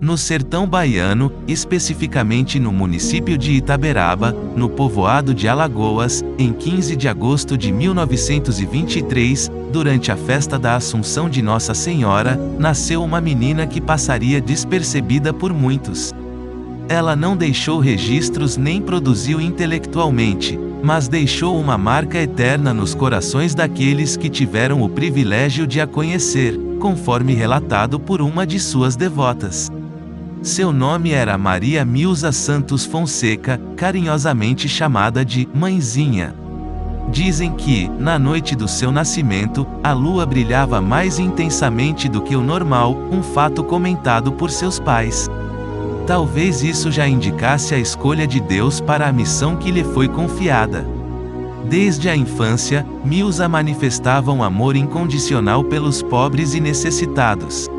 No sertão baiano, especificamente no município de Itaberaba, no povoado de Alagoas, em 15 de agosto de 1923, durante a festa da Assunção de Nossa Senhora, nasceu uma menina que passaria despercebida por muitos. Ela não deixou registros nem produziu intelectualmente, mas deixou uma marca eterna nos corações daqueles que tiveram o privilégio de a conhecer, conforme relatado por uma de suas devotas. Seu nome era Maria Milza Santos Fonseca, carinhosamente chamada de Mãezinha. Dizem que, na noite do seu nascimento, a lua brilhava mais intensamente do que o normal, um fato comentado por seus pais. Talvez isso já indicasse a escolha de Deus para a missão que lhe foi confiada. Desde a infância, Milza manifestava um amor incondicional pelos pobres e necessitados.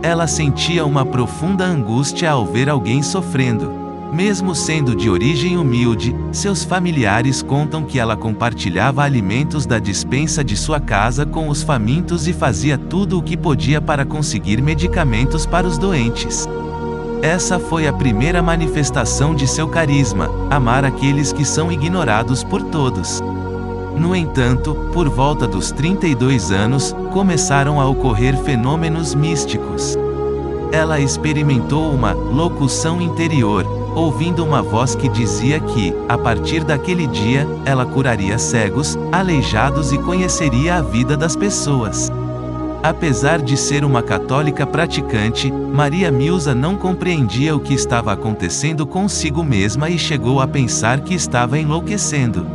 Ela sentia uma profunda angústia ao ver alguém sofrendo. Mesmo sendo de origem humilde, seus familiares contam que ela compartilhava alimentos da despensa de sua casa com os famintos e fazia tudo o que podia para conseguir medicamentos para os doentes. Essa foi a primeira manifestação de seu carisma, amar aqueles que são ignorados por todos. No entanto, por volta dos 32 anos, começaram a ocorrer fenômenos místicos. Ela experimentou uma locução interior, ouvindo uma voz que dizia que, a partir daquele dia, ela curaria cegos, aleijados e conheceria a vida das pessoas. Apesar de ser uma católica praticante, Maria Milza não compreendia o que estava acontecendo consigo mesma e chegou a pensar que estava enlouquecendo.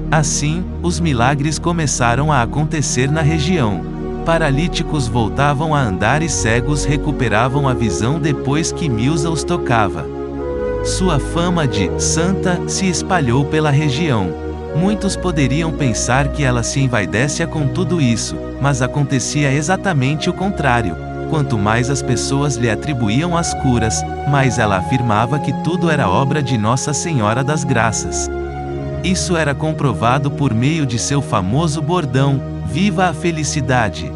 Assim, os milagres começaram a acontecer na região. Paralíticos voltavam a andar e cegos recuperavam a visão depois que Milza os tocava. Sua fama de santa se espalhou pela região. Muitos poderiam pensar que ela se envaidece com tudo isso, mas acontecia exatamente o contrário. Quanto mais as pessoas lhe atribuíam as curas, mais ela afirmava que tudo era obra de Nossa Senhora das Graças. Isso era comprovado por meio de seu famoso bordão: "Viva a felicidade!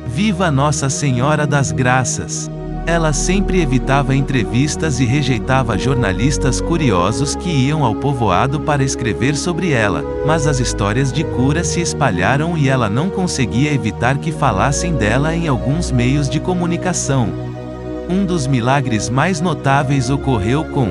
Viva Nossa Senhora das Graças!" Ela sempre evitava entrevistas e rejeitava jornalistas curiosos que iam ao povoado para escrever sobre ela, mas as histórias de cura se espalharam e ela não conseguia evitar que falassem dela em alguns meios de comunicação. Um dos milagres mais notáveis ocorreu com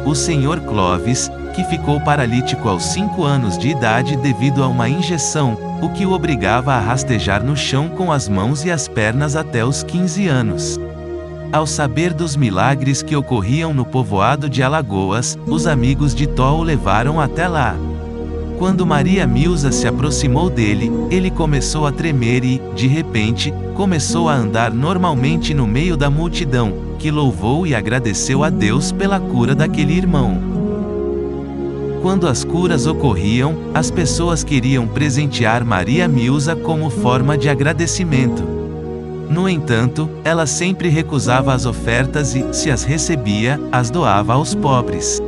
o Sr. Clovis, que ficou paralítico aos 5 anos de idade devido a uma injeção, o que o obrigava a rastejar no chão com as mãos e as pernas até os 15 anos. Ao saber dos milagres que ocorriam no povoado de Alagoas, os amigos de Tó o levaram até lá. Quando Maria Milza se aproximou dele, ele começou a tremer e, de repente, começou a andar normalmente no meio da multidão, que louvou e agradeceu a Deus pela cura daquele irmão. Quando as curas ocorriam, as pessoas queriam presentear Maria Milza como forma de agradecimento. No entanto, ela sempre recusava as ofertas e, se as recebia, as doava aos pobres.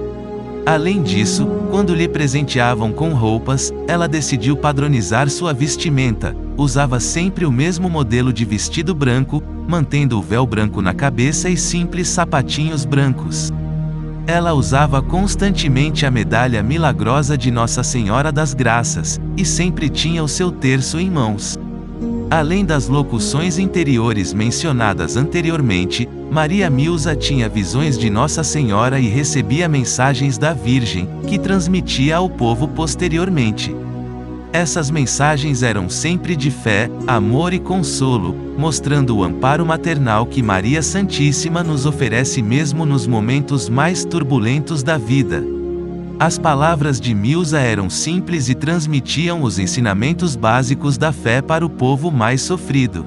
Além disso, quando lhe presenteavam com roupas, ela decidiu padronizar sua vestimenta. Usava sempre o mesmo modelo de vestido branco, mantendo o véu branco na cabeça e simples sapatinhos brancos. Ela usava constantemente a medalha milagrosa de Nossa Senhora das Graças, e sempre tinha o seu terço em mãos. Além das locuções interiores mencionadas anteriormente, Maria Milza tinha visões de Nossa Senhora e recebia mensagens da Virgem, que transmitia ao povo posteriormente. Essas mensagens eram sempre de fé, amor e consolo, mostrando o amparo maternal que Maria Santíssima nos oferece mesmo nos momentos mais turbulentos da vida. As palavras de Milza eram simples e transmitiam os ensinamentos básicos da fé para o povo mais sofrido.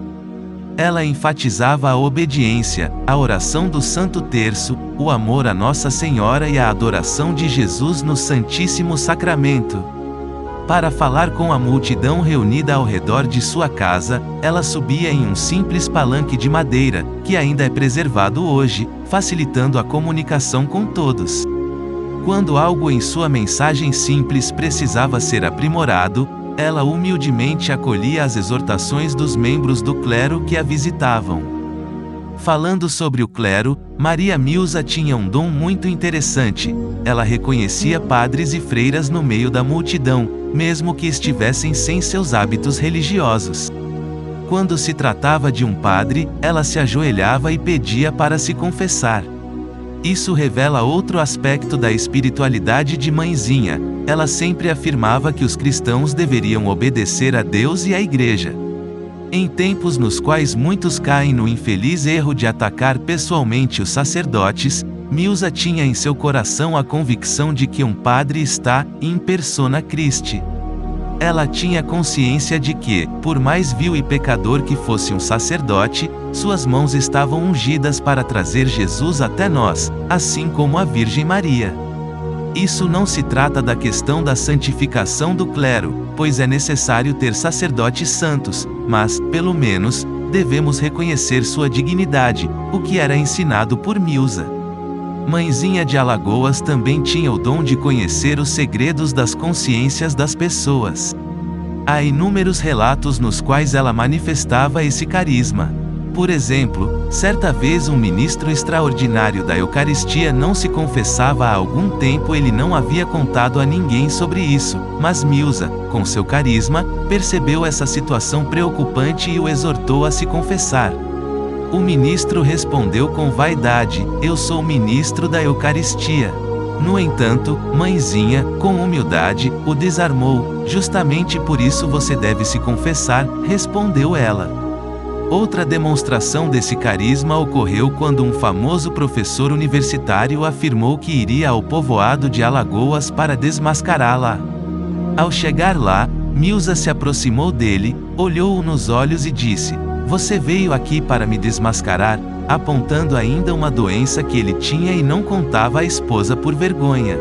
Ela enfatizava a obediência, a oração do Santo Terço, o amor a Nossa Senhora e a adoração de Jesus no Santíssimo Sacramento. Para falar com a multidão reunida ao redor de sua casa, ela subia em um simples palanque de madeira, que ainda é preservado hoje, facilitando a comunicação com todos. Quando algo em sua mensagem simples precisava ser aprimorado, ela humildemente acolhia as exortações dos membros do clero que a visitavam. Falando sobre o clero, Maria Milza tinha um dom muito interessante. Ela reconhecia padres e freiras no meio da multidão, mesmo que estivessem sem seus hábitos religiosos. Quando se tratava de um padre, ela se ajoelhava e pedia para se confessar. Isso revela outro aspecto da espiritualidade de Mãezinha. Ela sempre afirmava que os cristãos deveriam obedecer a Deus e à Igreja. Em tempos nos quais muitos caem no infeliz erro de atacar pessoalmente os sacerdotes, Milza tinha em seu coração a convicção de que um padre está in persona Christi. Ela tinha consciência de que, por mais vil e pecador que fosse um sacerdote, suas mãos estavam ungidas para trazer Jesus até nós, assim como a Virgem Maria. Isso não se trata da questão da santificação do clero, pois é necessário ter sacerdotes santos, mas, pelo menos, devemos reconhecer sua dignidade, o que era ensinado por Milza. Mãezinha de Alagoas também tinha o dom de conhecer os segredos das consciências das pessoas. Há inúmeros relatos nos quais ela manifestava esse carisma. Por exemplo, certa vez um ministro extraordinário da Eucaristia não se confessava há algum tempo. Ele não havia contado a ninguém sobre isso, mas Milza, com seu carisma, percebeu essa situação preocupante e o exortou a se confessar. O ministro respondeu com vaidade: "Eu sou ministro da Eucaristia." No entanto, Mãezinha, com humildade, o desarmou. "Justamente por isso você deve se confessar", respondeu ela. Outra demonstração desse carisma ocorreu quando um famoso professor universitário afirmou que iria ao povoado de Alagoas para desmascará-la. Ao chegar lá, Milza se aproximou dele, olhou-o nos olhos e disse: "Você veio aqui para me desmascarar", apontando ainda uma doença que ele tinha e não contava à esposa por vergonha.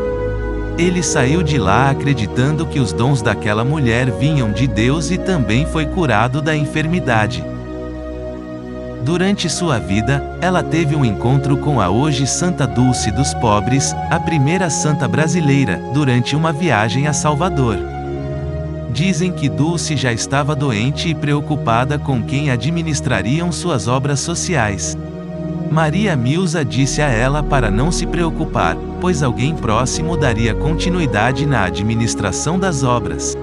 Ele saiu de lá acreditando que os dons daquela mulher vinham de Deus e também foi curado da enfermidade. Durante sua vida, ela teve um encontro com a hoje Santa Dulce dos Pobres, a primeira santa brasileira, durante uma viagem a Salvador. Dizem que Dulce já estava doente e preocupada com quem administrariam suas obras sociais. Maria Milza disse a ela para não se preocupar, pois alguém próximo daria continuidade na administração das obras.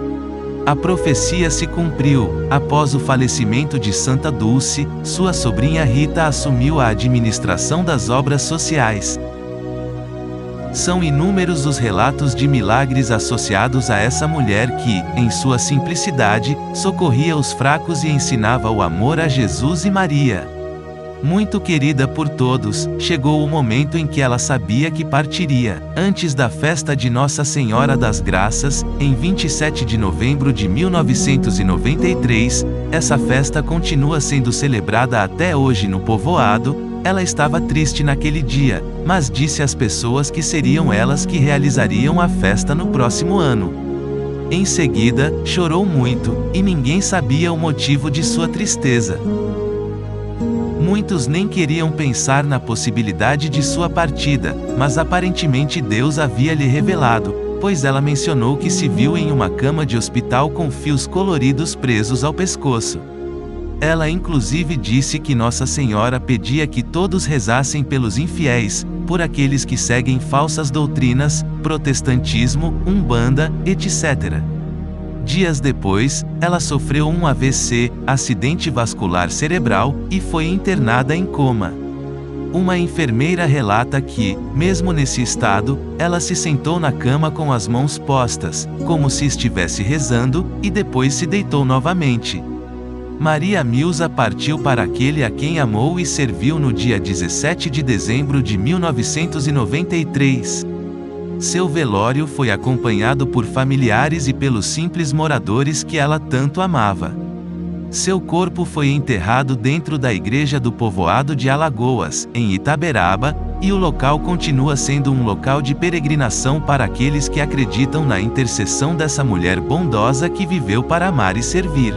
A profecia se cumpriu. Após o falecimento de Santa Dulce, sua sobrinha Rita assumiu a administração das obras sociais. São inúmeros os relatos de milagres associados a essa mulher que, em sua simplicidade, socorria os fracos e ensinava o amor a Jesus e Maria. Muito querida por todos, chegou o momento em que ela sabia que partiria. Antes da festa de Nossa Senhora das Graças, em 27 de novembro de 1993, essa festa continua sendo celebrada até hoje no povoado. Ela estava triste naquele dia, mas disse às pessoas que seriam elas que realizariam a festa no próximo ano. Em seguida, chorou muito, e ninguém sabia o motivo de sua tristeza. Muitos nem queriam pensar na possibilidade de sua partida, mas aparentemente Deus havia lhe revelado, pois ela mencionou que se viu em uma cama de hospital com fios coloridos presos ao pescoço. Ela inclusive disse que Nossa Senhora pedia que todos rezassem pelos infiéis, por aqueles que seguem falsas doutrinas, protestantismo, umbanda, etc. Dias depois, ela sofreu um AVC, acidente vascular cerebral, e foi internada em coma. Uma enfermeira relata que, mesmo nesse estado, ela se sentou na cama com as mãos postas, como se estivesse rezando, e depois se deitou novamente. Maria Milza partiu para aquele a quem amou e serviu no dia 17 de dezembro de 1993. Seu velório foi acompanhado por familiares e pelos simples moradores que ela tanto amava. Seu corpo foi enterrado dentro da igreja do povoado de Alagoas, em Itaberaba, e o local continua sendo um local de peregrinação para aqueles que acreditam na intercessão dessa mulher bondosa que viveu para amar e servir.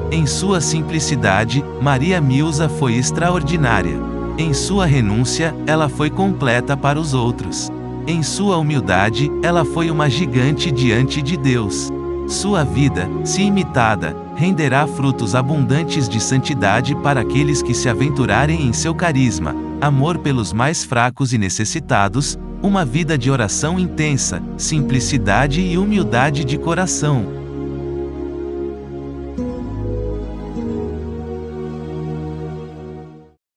Em sua simplicidade, Maria Milza foi extraordinária. Em sua renúncia, ela foi completa para os outros. Em sua humildade, ela foi uma gigante diante de Deus. Sua vida, se imitada, renderá frutos abundantes de santidade para aqueles que se aventurarem em seu carisma, amor pelos mais fracos e necessitados, uma vida de oração intensa, simplicidade e humildade de coração.